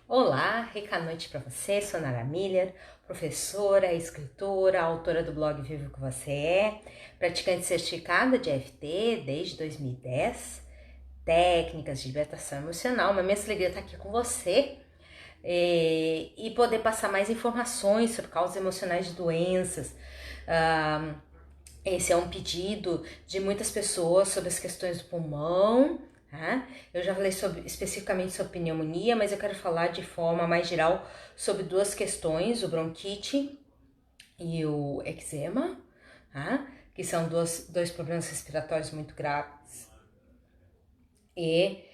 Olá, rica noite para você, sou Nara Miller, professora, escritora, autora do blog Viva o que Você É, praticante certificada de EFT desde 2010, técnicas de libertação emocional. Uma imensa alegria estar aqui com você e poder passar mais informações sobre causas emocionais de doenças. Esse é um pedido de muitas pessoas sobre as questões do pulmão. Eu já falei especificamente sobre pneumonia, mas eu quero falar de forma mais geral sobre duas questões, o bronquite e o eczema, que são dois problemas respiratórios muito graves. E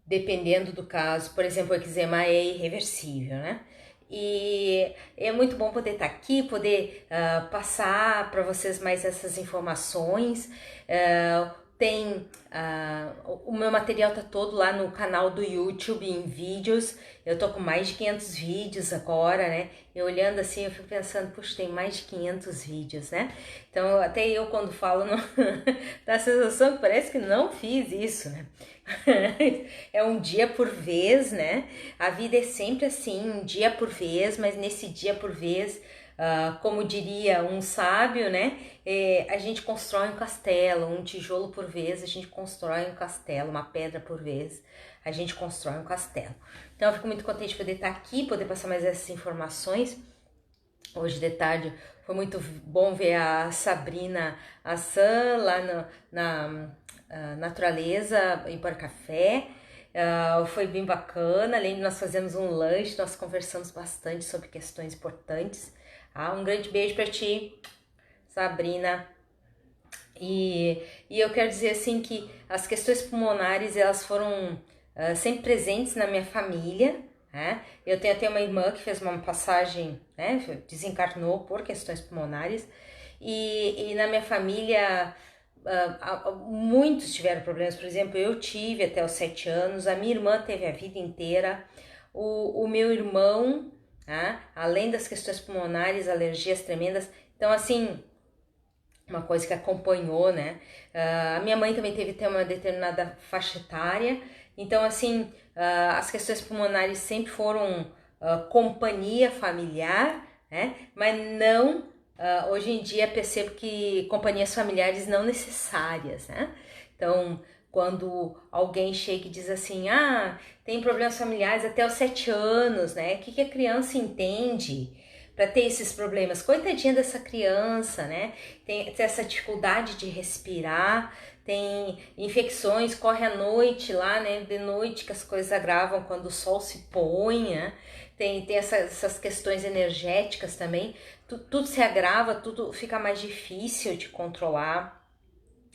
dependendo do caso, por exemplo, o eczema é irreversível, né? E é muito bom poder estar aqui, poder passar para vocês mais essas informações. O meu material tá todo lá no canal do YouTube em vídeos. Eu tô com mais de 500 vídeos agora, né? E olhando assim, eu fico pensando, puxa, tem mais de 500 vídeos, né? Então, até eu quando falo, não... dá a sensação que parece que não fiz isso, né? É um dia por vez, né? A vida é sempre assim, um dia por vez, mas nesse dia por vez, como diria um sábio, né? A gente constrói um castelo, um tijolo por vez, a gente constrói um castelo, uma pedra por vez, a gente constrói um castelo. Então eu fico muito contente de poder estar aqui, poder passar mais essas informações. Hoje de tarde foi muito bom ver a Sabrina Assan lá na Natureza em Por Café. Foi bem bacana, além de nós fazermos um lanche, nós conversamos bastante sobre questões importantes. Um grande beijo para ti, Sabrina. E eu quero dizer assim que as questões pulmonares elas foram sempre presentes na minha família. Eu tenho até uma irmã que fez uma passagem, né, desencarnou por questões pulmonares. E na minha família muitos tiveram problemas. Por exemplo, eu tive até os 7 anos, a minha irmã teve a vida inteira, o meu irmão, além das questões pulmonares, alergias tremendas. Então, assim, uma coisa que acompanhou, né? A minha mãe também teve até uma determinada faixa etária. Então, assim, as questões pulmonares sempre foram companhia familiar, né? Mas não... hoje em dia percebo que companhias familiares não necessárias, né? Então, quando alguém chega e diz assim, tem problemas familiares até os 7 anos, né? O que a criança entende para ter esses problemas? Coitadinha dessa criança, né? Tem essa dificuldade de respirar, tem infecções, corre à noite lá, né? De noite que as coisas agravam quando o sol se põe, né? Tem essas questões energéticas também. Tudo se agrava, tudo fica mais difícil de controlar,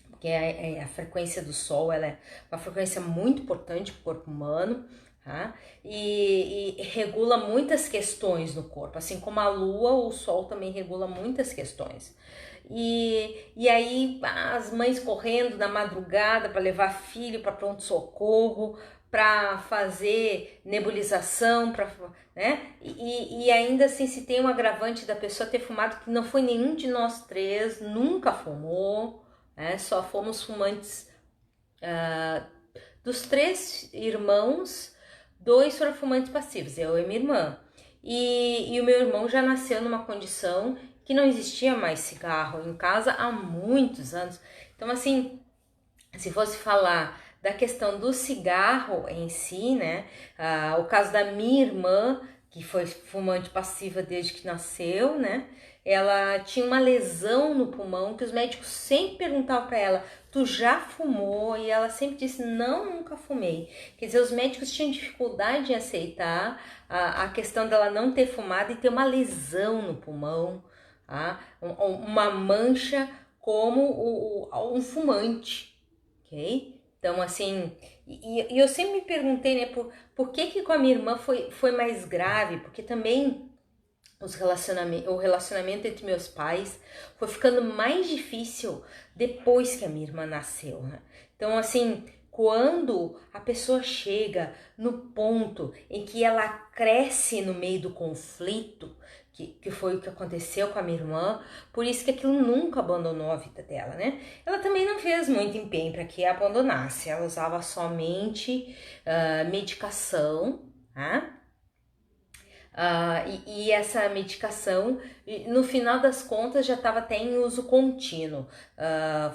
porque a frequência do sol ela é uma frequência muito importante para o corpo humano. E regula muitas questões no corpo, assim como a lua, o sol também regula muitas questões. E aí as mães correndo na madrugada para levar filho para pronto-socorro, para fazer nebulização, né? E ainda assim, se tem um agravante da pessoa ter fumado, que não foi nenhum de nós três, nunca fumou, né? Só fomos fumantes. Dos 3 irmãos, 2 foram fumantes passivos, eu e minha irmã. E o meu irmão já nasceu numa condição que não existia mais cigarro em casa há muitos anos. Então, assim, se fosse falar da questão do cigarro em si, né? O caso da minha irmã, que foi fumante passiva desde que nasceu, né? Ela tinha uma lesão no pulmão que os médicos sempre perguntavam para ela, tu já fumou? E ela sempre disse, não, nunca fumei. Quer dizer, os médicos tinham dificuldade em aceitar a questão dela não ter fumado e ter uma lesão no pulmão, uma mancha como um fumante, ok? Então, assim, e eu sempre me perguntei, né, por que com a minha irmã foi mais grave? Porque também o relacionamento entre meus pais foi ficando mais difícil depois que a minha irmã nasceu, né? Então, assim, quando a pessoa chega no ponto em que ela cresce no meio do conflito, que foi o que aconteceu com a minha irmã, por isso que aquilo nunca abandonou a vida dela, né? Ela também não fez muito empenho para que abandonasse, ela usava somente medicação, E essa medicação, no final das contas, já estava até em uso contínuo.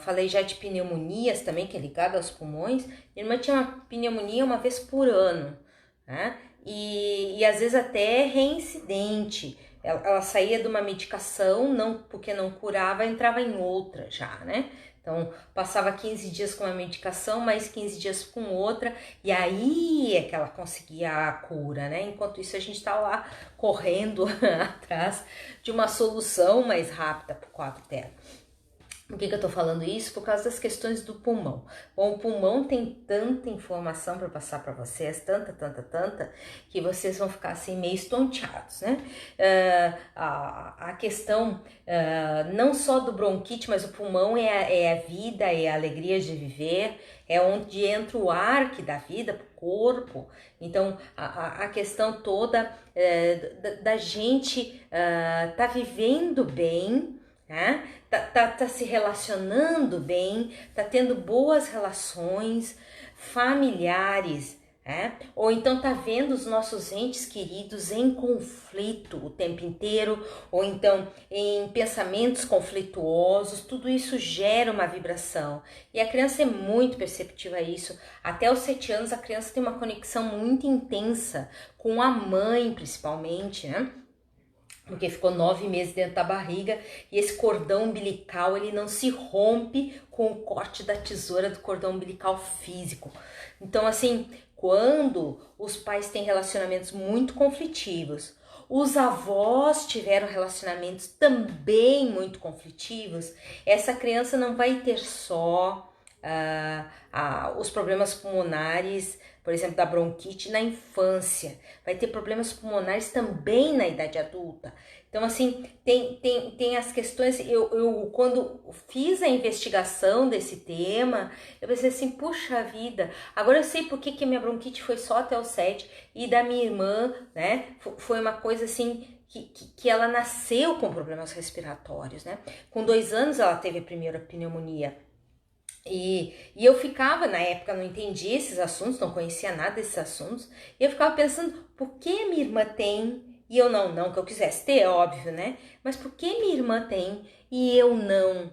Falei já de pneumonias também, que é ligado aos pulmões. Minha irmã tinha uma pneumonia uma vez por ano, né? E às vezes até reincidente. Ela saía de uma medicação, não, porque não curava, entrava em outra já, né? Então, passava 15 dias com uma medicação, mais 15 dias com outra, e aí é que ela conseguia a cura, né? Enquanto isso, a gente tá lá correndo atrás de uma solução mais rápida para o quadro dela. Por que eu tô falando isso? Por causa das questões do pulmão. Bom, o pulmão tem tanta informação para passar para vocês, tanta, que vocês vão ficar assim meio estonteados, né? A questão não só do bronquite, mas o pulmão é a vida, é a alegria de viver, é onde entra o ar que dá vida pro corpo. Então, a questão toda da gente tá vivendo bem, né? Tá se relacionando bem, tá tendo boas relações familiares, né? Ou então tá vendo os nossos entes queridos em conflito o tempo inteiro, ou então em pensamentos conflituosos. Tudo isso gera uma vibração, e a criança é muito perceptiva a isso. Até os 7 anos a criança tem uma conexão muito intensa com a mãe, principalmente, né? Porque ficou 9 meses dentro da barriga, e esse cordão umbilical, ele não se rompe com o corte da tesoura do cordão umbilical físico. Então, assim, quando os pais têm relacionamentos muito conflitivos, os avós tiveram relacionamentos também muito conflitivos, essa criança não vai ter só os problemas pulmonares, por exemplo, da bronquite na infância, vai ter problemas pulmonares também na idade adulta. Então, assim, tem as questões. Eu quando fiz a investigação desse tema, eu pensei assim, puxa vida, agora eu sei por que a minha bronquite foi só até os 7, e da minha irmã, né, foi uma coisa assim, que ela nasceu com problemas respiratórios, né? Com 2 anos ela teve a primeira pneumonia. E eu ficava, na época, não entendia esses assuntos, não conhecia nada desses assuntos, e eu ficava pensando, por que minha irmã tem e eu não? Não que eu quisesse ter, é óbvio, né? Mas por que minha irmã tem e eu não?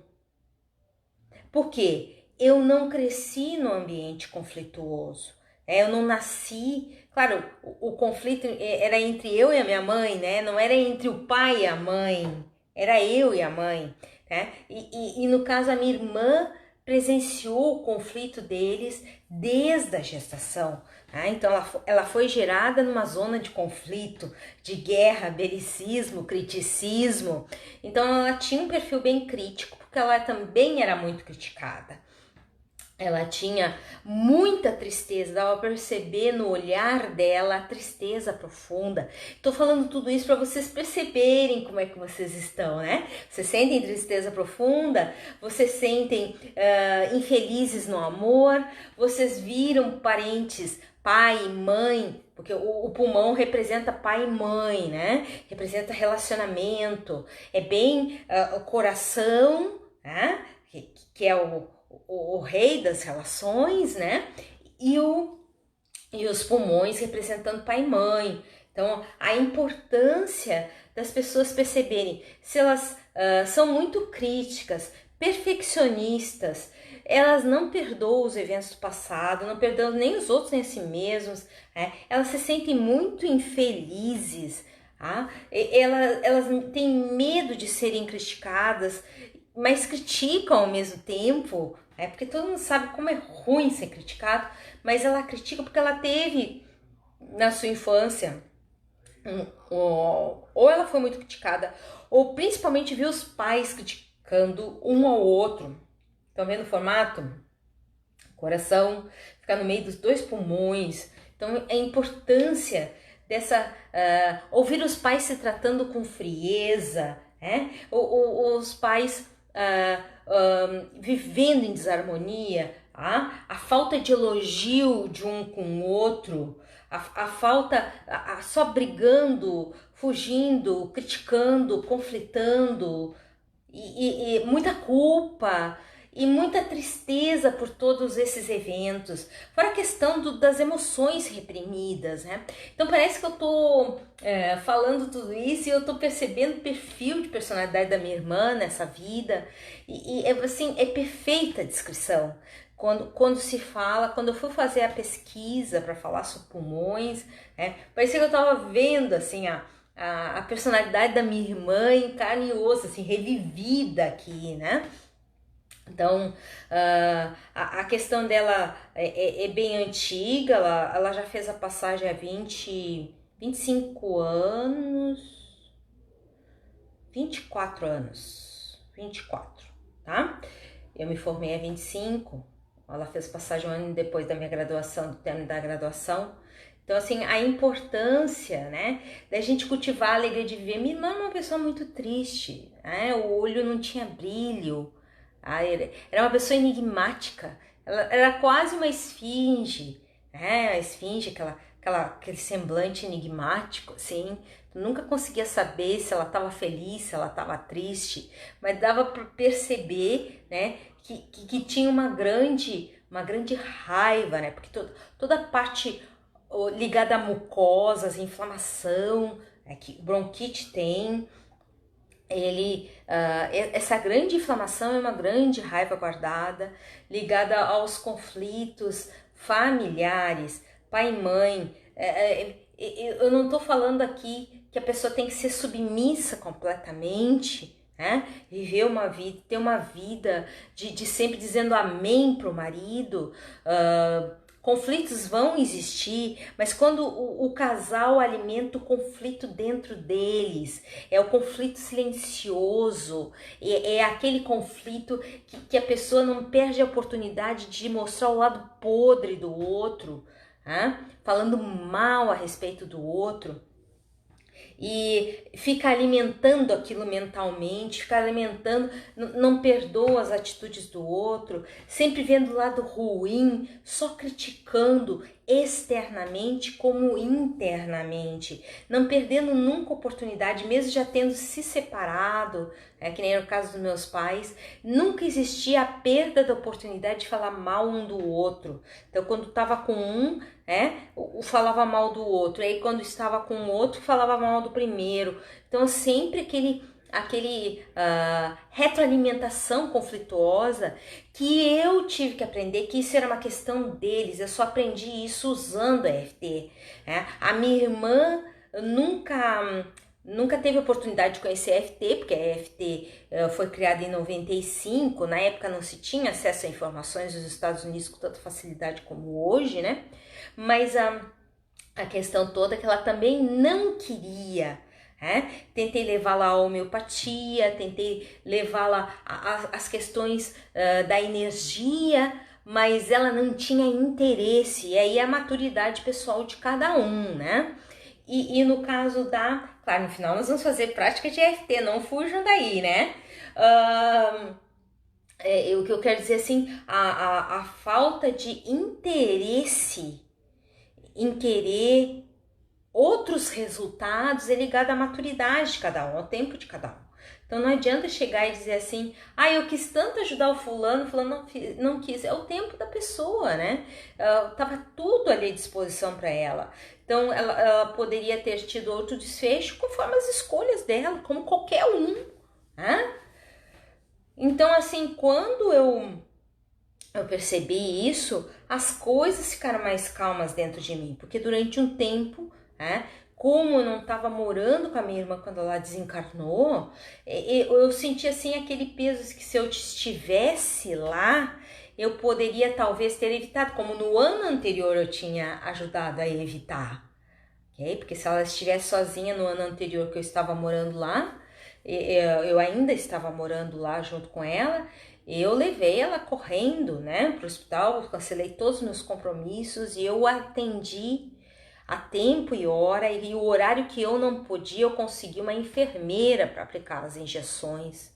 Por quê? Eu não cresci no ambiente conflituoso, né? Eu não nasci... Claro, o conflito era entre eu e a minha mãe, né? Não era entre o pai e a mãe, era eu e a mãe, né? E no caso, a minha irmã presenciou o conflito deles desde a gestação. Né? Então ela foi gerada numa zona de conflito, de guerra, belicismo, criticismo. Então ela tinha um perfil bem crítico, porque ela também era muito criticada. Ela tinha muita tristeza, dava para perceber no olhar dela a tristeza profunda. Tô falando tudo isso para vocês perceberem como é que vocês estão, né? Vocês sentem tristeza profunda, vocês sentem infelizes no amor, vocês viram parentes, pai, mãe, porque o pulmão representa pai e mãe, né? Representa relacionamento, é bem o coração, né? Que é o rei das relações, né? E os pulmões representando pai e mãe. Então, a importância das pessoas perceberem se elas são muito críticas, perfeccionistas, elas não perdoam os eventos do passado, não perdoam nem os outros nem a si mesmos, né? Elas se sentem muito infelizes, tá? Elas têm medo de serem criticadas, mas criticam ao mesmo tempo, né? Porque todo mundo sabe como é ruim ser criticado, mas ela critica porque ela teve na sua infância, ou ela foi muito criticada, ou principalmente viu os pais criticando um ao outro. Estão vendo o formato? Coração fica no meio dos 2 pulmões. Então, a importância dessa... ouvir os pais se tratando com frieza, né? Os pais vivendo em desarmonia, a falta de elogio de um com o outro, a falta, só brigando, fugindo, criticando, conflitando, e muita culpa. e muita tristeza por todos esses eventos, fora a questão das emoções reprimidas, né? Então parece que eu tô falando tudo isso e eu tô percebendo o perfil de personalidade da minha irmã nessa vida, e assim, é perfeita a descrição. Quando se fala, quando eu fui fazer a pesquisa para falar sobre pulmões, né, parecia que eu estava vendo assim a personalidade da minha irmã em carne e osso, assim, revivida aqui, né? Então, a questão dela é bem antiga, ela já fez a passagem há 25 anos, 24 anos, 24, tá? Eu me formei há 25, ela fez passagem um ano depois da minha graduação, do término da graduação. Então, assim, a importância, né, da gente cultivar a alegria de viver. Minha irmã é uma pessoa muito triste, né? O olho não tinha brilho, era uma pessoa enigmática, ela era quase uma esfinge, né? A esfinge, aquele semblante enigmático, assim. Tu nunca conseguia saber se ela estava feliz, se ela estava triste, mas dava para perceber, né, que tinha uma grande raiva, né? Porque toda a parte ligada a mucosas, inflamação, que bronquite tem, essa grande inflamação é uma grande raiva guardada, ligada aos conflitos familiares, pai e mãe. Eu não estou falando aqui que a pessoa tem que ser submissa completamente, né? Viver uma vida, ter uma vida de sempre dizendo amém para o marido. Conflitos vão existir, mas quando o casal alimenta o conflito dentro deles, é o conflito silencioso, é aquele conflito que a pessoa não perde a oportunidade de mostrar o lado podre do outro, né? Falando mal a respeito do outro. E fica alimentando aquilo mentalmente, fica alimentando, não perdoa as atitudes do outro, sempre vendo o lado ruim, só criticando externamente como internamente, não perdendo nunca oportunidade, mesmo já tendo se separado, que nem no caso dos meus pais, nunca existia a perda da oportunidade de falar mal um do outro. Então, quando estava com um, falava mal do outro, aí quando estava com o outro, falava mal do primeiro. Então, sempre aquele retroalimentação conflituosa que eu tive que aprender, que isso era uma questão deles, eu só aprendi isso usando a EFT. A minha irmã nunca teve oportunidade de conhecer a EFT, porque a EFT foi criada em 95, na época não se tinha acesso a informações dos Estados Unidos com tanta facilidade como hoje, né? Mas a questão toda é que ela também não queria. Tentei levá-la à homeopatia, tentei levá-la às questões da energia, mas ela não tinha interesse, e aí a maturidade pessoal de cada um, né? E no caso claro, no final nós vamos fazer prática de EFT, não fujam daí, né? O que eu quero dizer assim, a falta de interesse em querer outros resultados é ligado à maturidade de cada um, ao tempo de cada um. Então não adianta chegar e dizer assim, eu quis tanto ajudar o fulano não quis. É o tempo da pessoa, né? Tava tudo ali à disposição para ela. Então ela poderia ter tido outro desfecho conforme as escolhas dela, como qualquer um, né? Então assim, quando eu percebi isso, as coisas ficaram mais calmas dentro de mim, porque durante um tempo, como eu não estava morando com a minha irmã quando ela desencarnou, eu senti assim aquele peso que se eu estivesse lá, eu poderia talvez ter evitado, como no ano anterior eu tinha ajudado a evitar, ok? Porque se ela estivesse sozinha no ano anterior que eu estava morando lá, eu ainda estava morando lá junto com ela, eu levei ela correndo, né, para o hospital, cancelei todos os meus compromissos e eu atendi a tempo e hora, e o horário que eu não podia, eu consegui uma enfermeira para aplicar as injeções.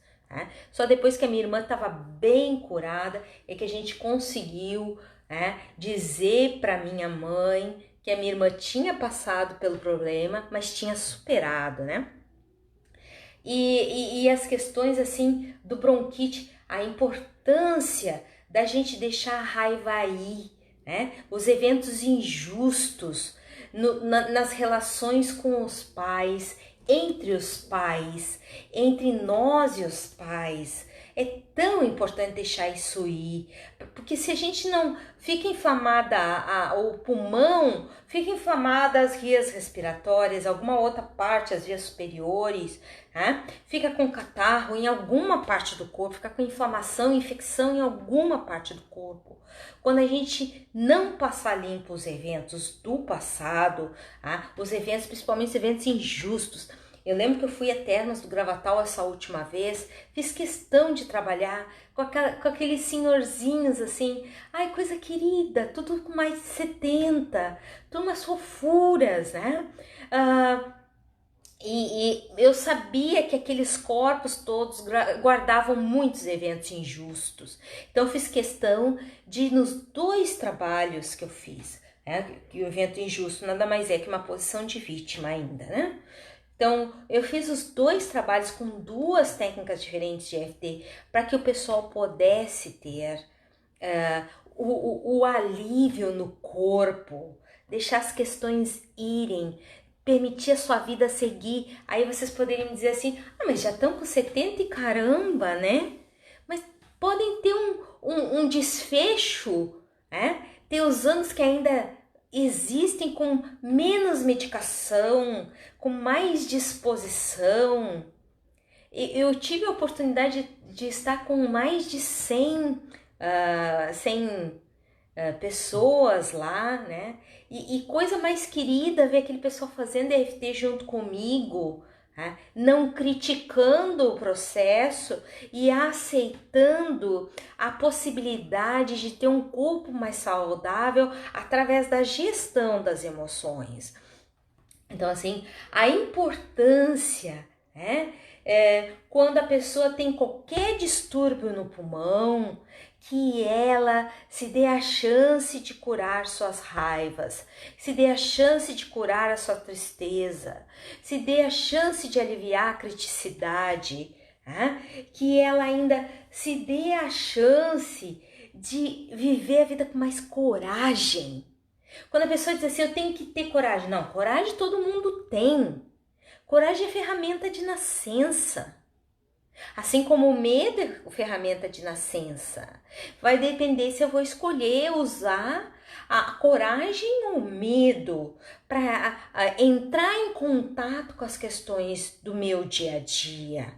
Só depois que a minha irmã estava bem curada é que a gente conseguiu dizer para minha mãe que a minha irmã tinha passado pelo problema, mas tinha superado, né? E as questões assim do bronquite, a importância importância da gente deixar a raiva aí, né? Os eventos injustos nas relações com os pais, entre os pais, entre nós e os pais. É tão importante deixar isso ir, porque se a gente não fica inflamada o pulmão, fica inflamada as vias respiratórias, alguma outra parte, as vias superiores, né? Fica com catarro em alguma parte do corpo, fica com inflamação, infecção em alguma parte do corpo. Quando a gente não passar limpo os eventos do passado, tá? Os eventos, principalmente os eventos injustos. Eu lembro que eu fui a Termas do Gravatal essa última vez, fiz questão de trabalhar com aqueles senhorzinhos assim, ai, coisa querida, tudo com mais de 70, tudo umas fofuras, né? E eu sabia que aqueles corpos todos guardavam muitos eventos injustos. Então eu fiz questão de, nos 2 trabalhos que eu fiz, né, que o evento injusto nada mais é que uma posição de vítima ainda, né? Então, eu fiz os 2 trabalhos com 2 técnicas diferentes de EFT para que o pessoal pudesse ter o alívio no corpo, deixar as questões irem, permitir a sua vida seguir. Aí vocês poderiam dizer assim, mas já estão com 70 e caramba, né? Mas podem ter um desfecho, né? Ter os anos que ainda existem com menos medicação, com mais disposição. Eu tive a oportunidade de estar com mais de 100 pessoas lá, né? E coisa mais querida ver aquele pessoal fazendo EFT junto comigo, né? Não criticando o processo e aceitando a possibilidade de ter um corpo mais saudável através da gestão das emoções. Então, assim, a importância, né? Quando a pessoa tem qualquer distúrbio no pulmão, que ela se dê a chance de curar suas raivas, se dê a chance de curar a sua tristeza, se dê a chance de aliviar a criticidade, né? Que ela ainda se dê a chance de viver a vida com mais coragem. Quando a pessoa diz assim, eu tenho que ter coragem. Não, coragem todo mundo tem. Coragem é ferramenta de nascença. Assim como o medo é ferramenta de nascença. Vai depender se eu vou escolher usar a coragem ou o medo para entrar em contato com as questões do meu dia a dia.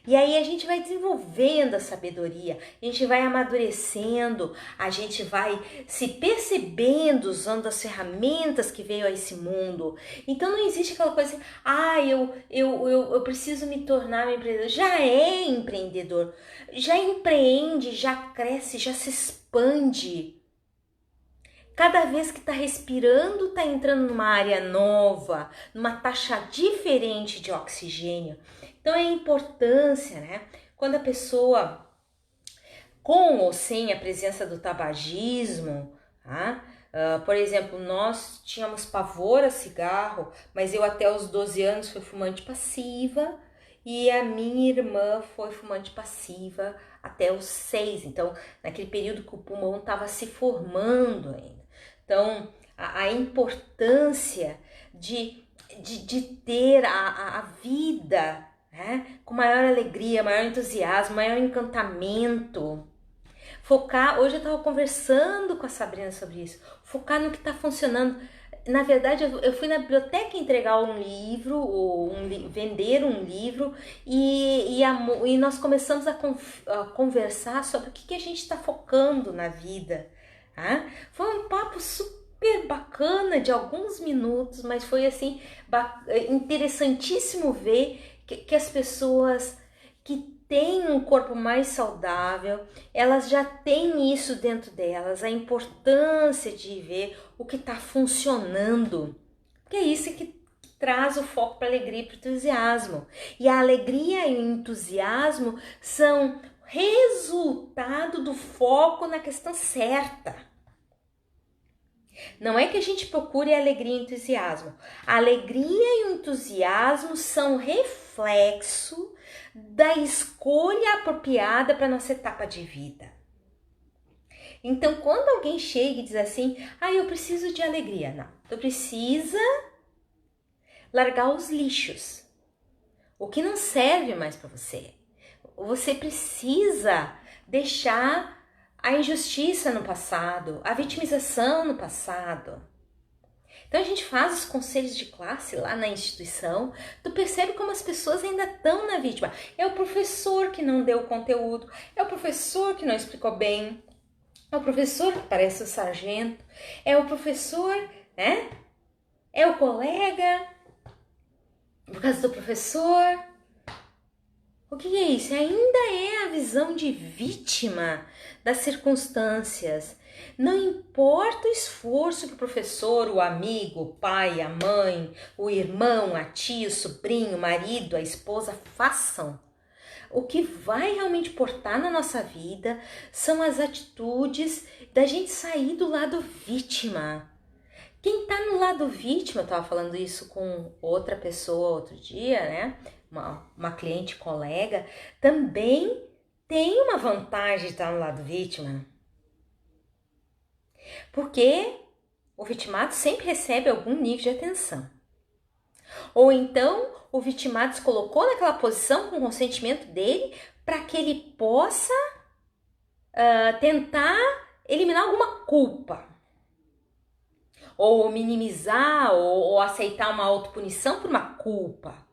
E aí a gente vai desenvolvendo a sabedoria, a gente vai amadurecendo, a gente vai se percebendo usando as ferramentas que veio a esse mundo. Então não existe aquela coisa assim, eu preciso me tornar um empreendedor. Já é empreendedor, já empreende, já cresce, já se expande. Cada vez que está respirando, está entrando numa área nova, numa taxa diferente de oxigênio. Então, é a importância, né? Quando a pessoa, com ou sem a presença do tabagismo, tá? Por exemplo, nós tínhamos pavor a cigarro, mas eu até os 12 anos fui fumante passiva e a minha irmã foi fumante passiva até os 6. Então, naquele período que o pulmão estava se formando ainda. Então, a importância de ter a vida, né, com maior alegria, maior entusiasmo, maior encantamento. Focar, hoje eu estava conversando com a Sabrina sobre isso, focar no que está funcionando. Na verdade, eu fui na biblioteca entregar um livro, vender um livro, e nós começamos a conversar sobre o que a gente está focando na vida. Tá? Foi um papo super bacana de alguns minutos, mas foi assim interessantíssimo ver que as pessoas que têm um corpo mais saudável, elas já têm isso dentro delas, a importância de ver o que está funcionando, porque é isso que traz o foco para a alegria e para o entusiasmo. E a alegria e o entusiasmo são resultado do foco na questão certa. Não é que a gente procure alegria e entusiasmo. A alegria e o entusiasmo são reflexo da escolha apropriada para nossa etapa de vida. Então, quando alguém chega e diz assim, eu preciso de alegria. Não, tu precisa largar os lixos. O que não serve mais para você. Você precisa deixar a injustiça no passado, a vitimização no passado. Então a gente faz os conselhos de classe lá na instituição, tu percebe como as pessoas ainda estão na vítima. É o professor que não deu o conteúdo, é o professor que não explicou bem, é o professor que parece o sargento, é o professor, né? É o colega, por causa do professor. O que é isso? Ainda é a visão de vítima das circunstâncias. Não importa o esforço que o professor, o amigo, o pai, a mãe, o irmão, a tia, o sobrinho, o marido, a esposa façam. O que vai realmente importar na nossa vida são as atitudes da gente sair do lado vítima. Quem tá no lado vítima, eu tava falando isso com outra pessoa outro dia, né? Uma cliente colega, também tem uma vantagem de estar no lado vítima. Porque o vitimado sempre recebe algum nível de atenção. Ou então o vitimado se colocou naquela posição com o consentimento dele para que ele possa tentar eliminar alguma culpa. Ou minimizar ou aceitar uma autopunição por uma culpa.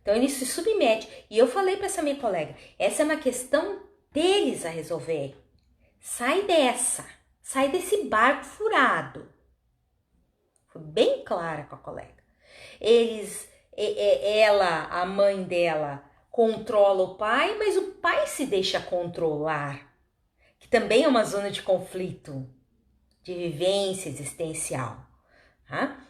Então ele se submete. E eu falei para essa minha colega, essa é uma questão deles a resolver. Sai desse barco furado. Fui bem clara com a colega. Ela, a mãe dela, controla o pai, mas o pai se deixa controlar. Que também é uma zona de conflito, de vivência existencial. Tá?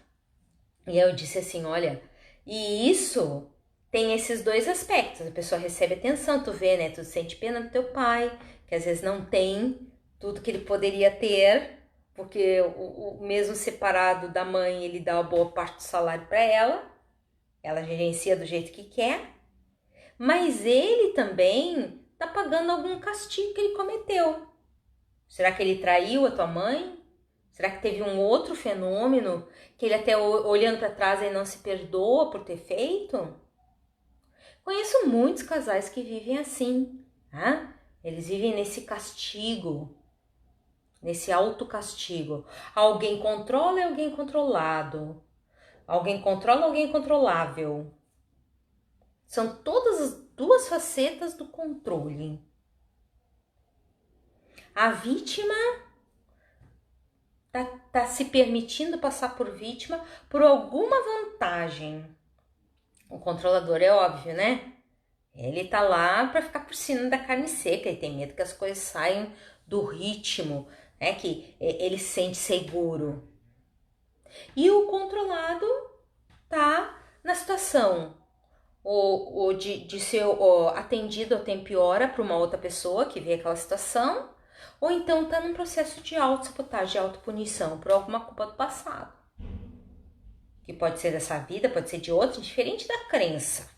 E eu disse assim, olha, e isso tem esses dois aspectos. A pessoa recebe atenção, tu vê, né? Tu sente pena do teu pai, que às vezes não tem tudo que ele poderia ter, porque o mesmo separado da mãe, ele dá uma boa parte do salário para ela gerencia do jeito que quer, mas ele também tá pagando algum castigo que ele cometeu. Será que ele traiu a tua mãe? Será que teve um outro fenômeno que ele até olhando para trás ele não se perdoa por ter feito? Conheço muitos casais que vivem assim, tá? Eles vivem nesse castigo, nesse autocastigo. Alguém controla e alguém controlado. Alguém controla, alguém controlável. São todas as duas facetas do controle. A vítima tá se permitindo passar por vítima por alguma vantagem. O controlador é óbvio, né? Ele tá lá para ficar por cima da carne seca, ele tem medo que as coisas saiam do ritmo, né? Que ele se sente seguro. E o controlado tá na situação ou de ser atendido a tempo e hora para uma outra pessoa que vê aquela situação, ou então tá num processo de autossabotagem, de autopunição por alguma culpa do passado. Que pode ser dessa vida, pode ser de outra, diferente da crença.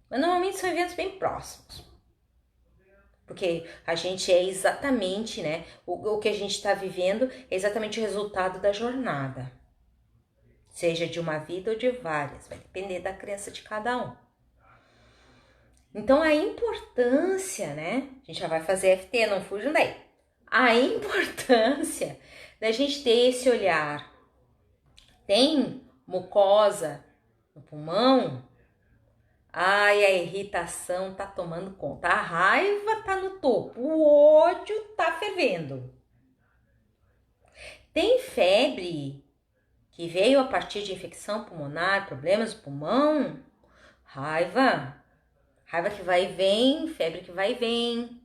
Mas normalmente são eventos bem próximos. Porque a gente é exatamente, né? O que a gente está vivendo é exatamente o resultado da jornada. Seja de uma vida ou de várias. Vai depender da crença de cada um. Então a importância, né? A gente já vai fazer FT, não fujam daí. A importância da gente ter esse olhar. Tem mucosa no pulmão? Ai, a irritação tá tomando conta. A raiva tá no topo. O ódio tá fervendo. Tem febre que veio a partir de infecção pulmonar, problemas do pulmão? Raiva. Raiva que vai e vem, febre que vai e vem.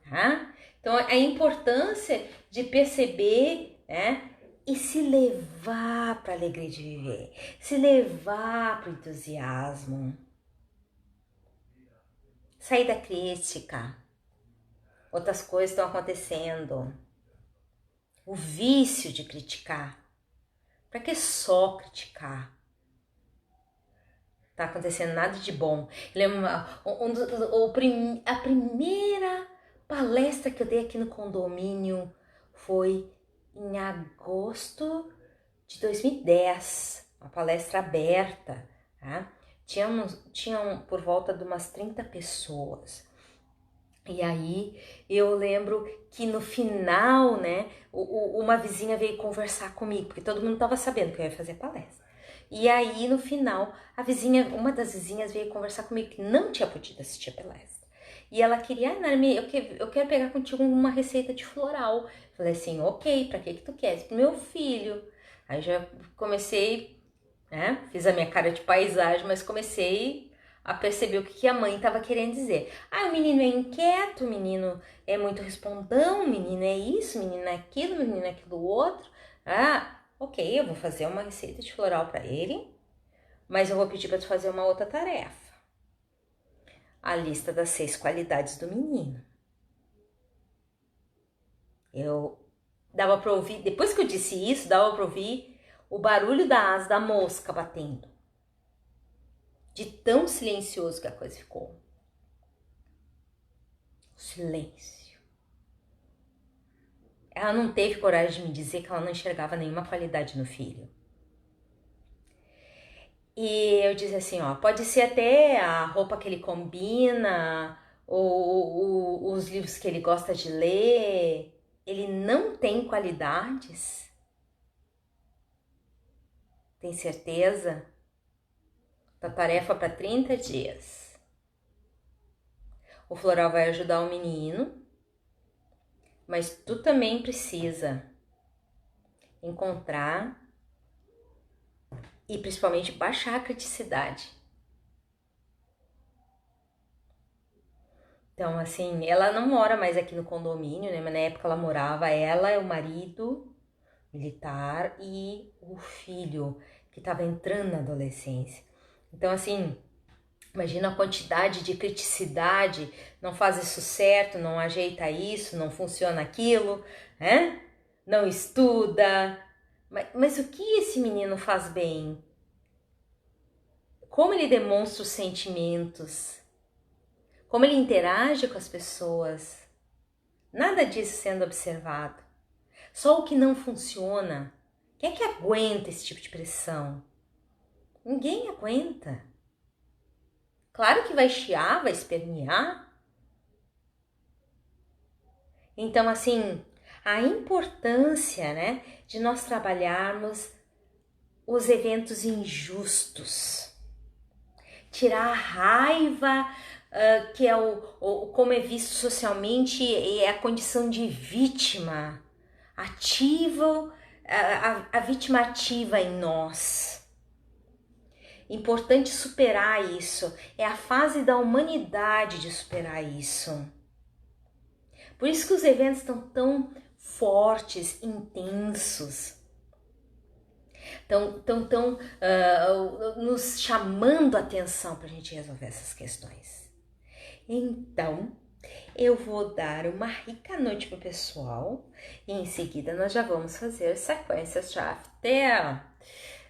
Tá? Então, a importância de perceber, né? E se levar para a alegria de viver. Se levar para o entusiasmo. Sair da crítica. Outras coisas estão acontecendo. o vício de criticar. Pra que só criticar? Tá acontecendo nada de bom. Eu lembro a primeira palestra que eu dei aqui no condomínio foi em agosto de 2010, uma palestra aberta, tá? Tinham por volta de umas 30 pessoas. E aí eu lembro que no final, né, uma vizinha veio conversar comigo, porque todo mundo estava sabendo que eu ia fazer palestra. E aí no final, uma das vizinhas veio conversar comigo que não tinha podido assistir a palestra. E ela queria, Narmi, eu quero pegar contigo uma receita de floral. Falei assim, ok, pra que tu queres? Pro meu filho. Aí já comecei, né, fiz a minha cara de paisagem, mas comecei a perceber o que a mãe estava querendo dizer. Ah, o menino é inquieto, o menino é muito respondão, o menino é isso, o menino é aquilo, o menino é aquilo outro. Ah, ok, eu vou fazer uma receita de floral para ele, mas eu vou pedir para tu fazer uma outra tarefa. A lista das 6 qualidades do menino. Eu dava para ouvir, depois que eu disse isso, dava para ouvir o barulho da asa da mosca batendo. De tão silencioso que a coisa ficou. Silêncio. Ela não teve coragem de me dizer que ela não enxergava nenhuma qualidade no filho. E eu disse assim, ó, pode ser até a roupa que ele combina, ou os livros que ele gosta de ler, ele não tem qualidades? Tem certeza? Tá tarefa para 30 dias. O floral vai ajudar o menino, mas tu também precisa encontrar e principalmente baixar a criticidade. Então, assim, ela não mora mais aqui no condomínio, né? Mas na época ela morava, ela, o marido militar e o filho que estava entrando na adolescência. Então, assim, imagina a quantidade de criticidade, não faz isso certo, não ajeita isso, não funciona aquilo, né? Não estuda. Mas o que esse menino faz bem? Como ele demonstra os sentimentos? Como ele interage com as pessoas? Nada disso sendo observado. Só o que não funciona. Quem é que aguenta esse tipo de pressão? Ninguém aguenta. Claro que vai chiar, vai espernear. Então, assim, a importância, né, de nós trabalharmos os eventos injustos. Tirar a raiva, que é como é visto socialmente, é a condição de vítima. Ativa, a vítima ativa em nós. Importante superar isso. É a fase da humanidade de superar isso. Por isso que os eventos estão tão fortes, intensos. Estão nos chamando a atenção para a gente resolver essas questões. Então, eu vou dar uma rica noite pro pessoal e em seguida nós já vamos fazer sequências Shafter.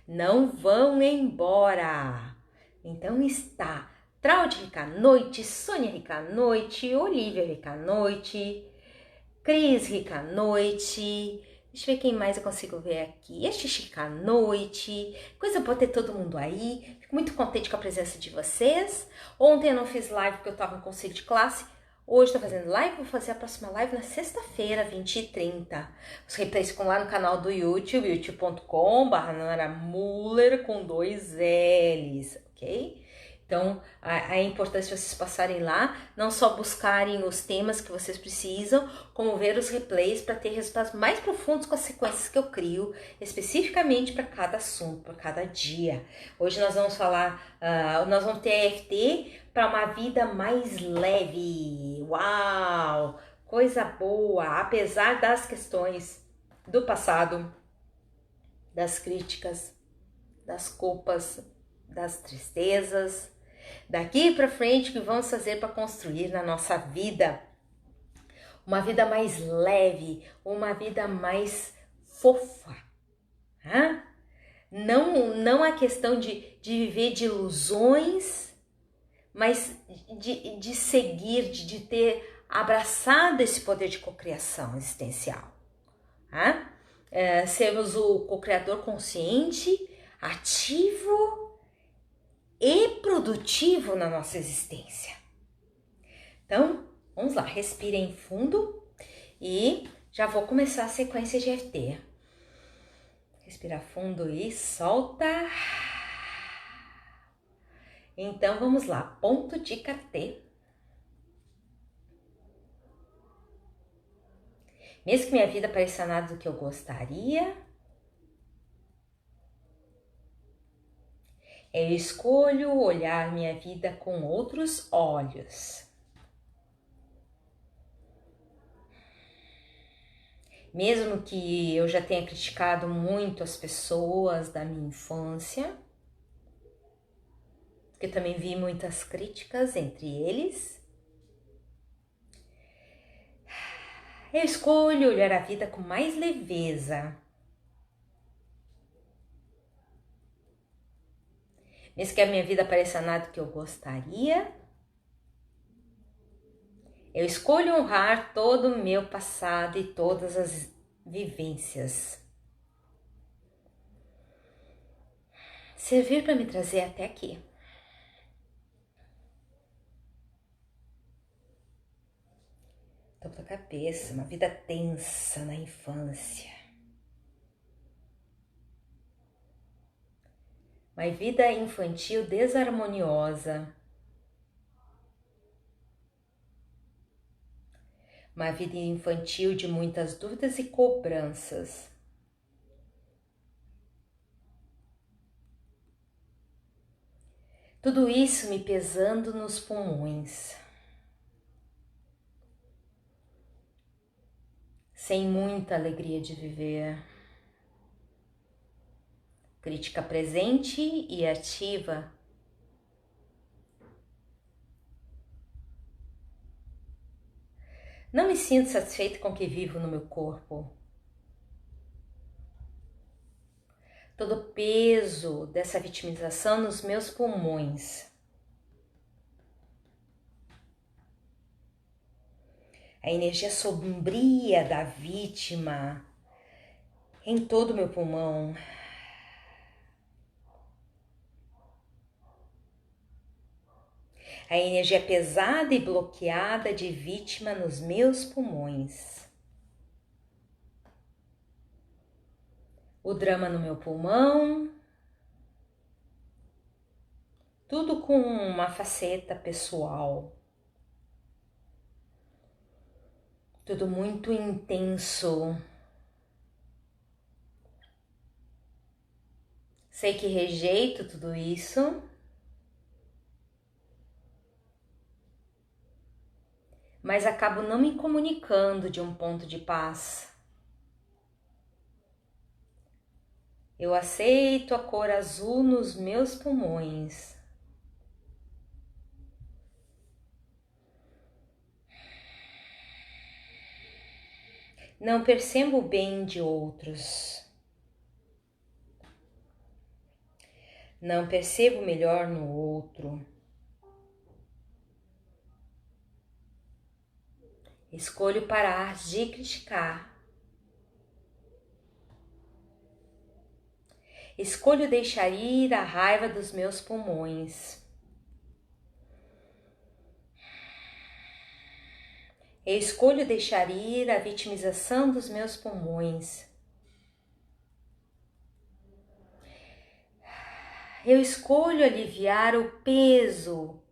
Não vão embora. Então está Traude rica noite, Sônia rica noite, Olivia rica noite, Cris rica noite. Deixa eu ver quem mais eu consigo ver aqui. A Xixica à noite. Coisa boa ter todo mundo aí. Fico muito contente com a presença de vocês. Ontem eu não fiz live porque eu estava no conselho de classe. Hoje estou fazendo live. Vou fazer a próxima live na sexta-feira, 20h30. Os replays ficam lá no canal do YouTube, youtube.com/naramuller com 2 L's, ok? Então, a importância de vocês passarem lá, não só buscarem os temas que vocês precisam, como ver os replays para ter resultados mais profundos com as sequências que eu crio, especificamente para cada assunto, para cada dia. Hoje nós vamos falar, nós vamos ter EFT para uma vida mais leve. Uau! Coisa boa! Apesar das questões do passado, das críticas, das culpas, das tristezas, daqui para frente, o que vamos fazer para construir na nossa vida uma vida mais leve, uma vida mais fofa. Tá? Não a questão de viver de ilusões, mas de seguir, de ter abraçado esse poder de cocriação existencial. Tá? Sermos o co-criador consciente, ativo e produtivo na nossa existência. Então, vamos lá, respirem fundo e já vou começar a sequência de EFT. Respira fundo e solta. Então, vamos lá, ponto de T. Mesmo que minha vida pareça nada do que eu gostaria, eu escolho olhar minha vida com outros olhos. Mesmo que eu já tenha criticado muito as pessoas da minha infância, porque eu também vi muitas críticas entre eles, eu escolho olhar a vida com mais leveza. Mesmo que a minha vida pareça nada do que eu gostaria, eu escolho honrar todo o meu passado e todas as vivências. Servir para me trazer até aqui. Topo da cabeça, uma vida tensa na infância. Uma vida infantil desarmoniosa. Uma vida infantil de muitas dúvidas e cobranças. Tudo isso me pesando nos pulmões. Sem muita alegria de viver. Crítica presente e ativa. Não me sinto satisfeita com o que vivo no meu corpo. Todo o peso dessa vitimização nos meus pulmões. A energia sombria da vítima em todo o meu pulmão. A energia pesada e bloqueada de vítima nos meus pulmões. O drama no meu pulmão. Tudo com uma faceta pessoal. Tudo muito intenso. Sei que rejeito tudo isso. Mas acabo não me comunicando de um ponto de paz. Eu aceito a cor azul nos meus pulmões. Não percebo o bem de outros. Não percebo o melhor no outro. Escolho parar de criticar. Escolho deixar ir a raiva dos meus pulmões. Eu escolho deixar ir a vitimização dos meus pulmões. Eu escolho aliviar o peso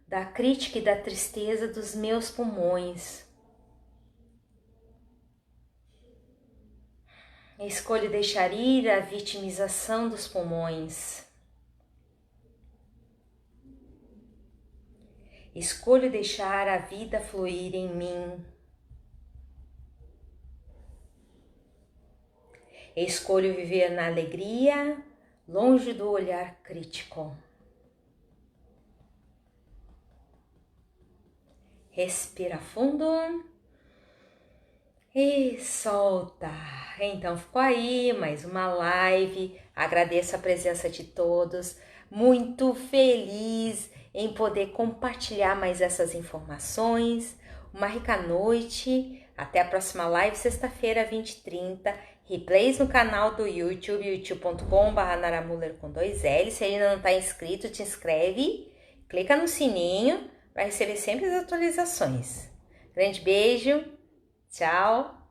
da crítica e da tristeza dos meus pulmões. Eu escolho deixar ir a vitimização dos pulmões. Escolho deixar a vida fluir em mim. Escolho viver na alegria, longe do olhar crítico. Respira fundo E solta! Então ficou aí mais uma live. Agradeço a presença de todos. Muito feliz em poder compartilhar mais essas informações. Uma rica noite. Até a próxima live, sexta-feira, 20h30. Replays no canal do YouTube, youtube.com/naramuller com 2L. Se ainda não está inscrito, te inscreve. Clica no sininho para receber sempre as atualizações. Grande beijo. Tchau!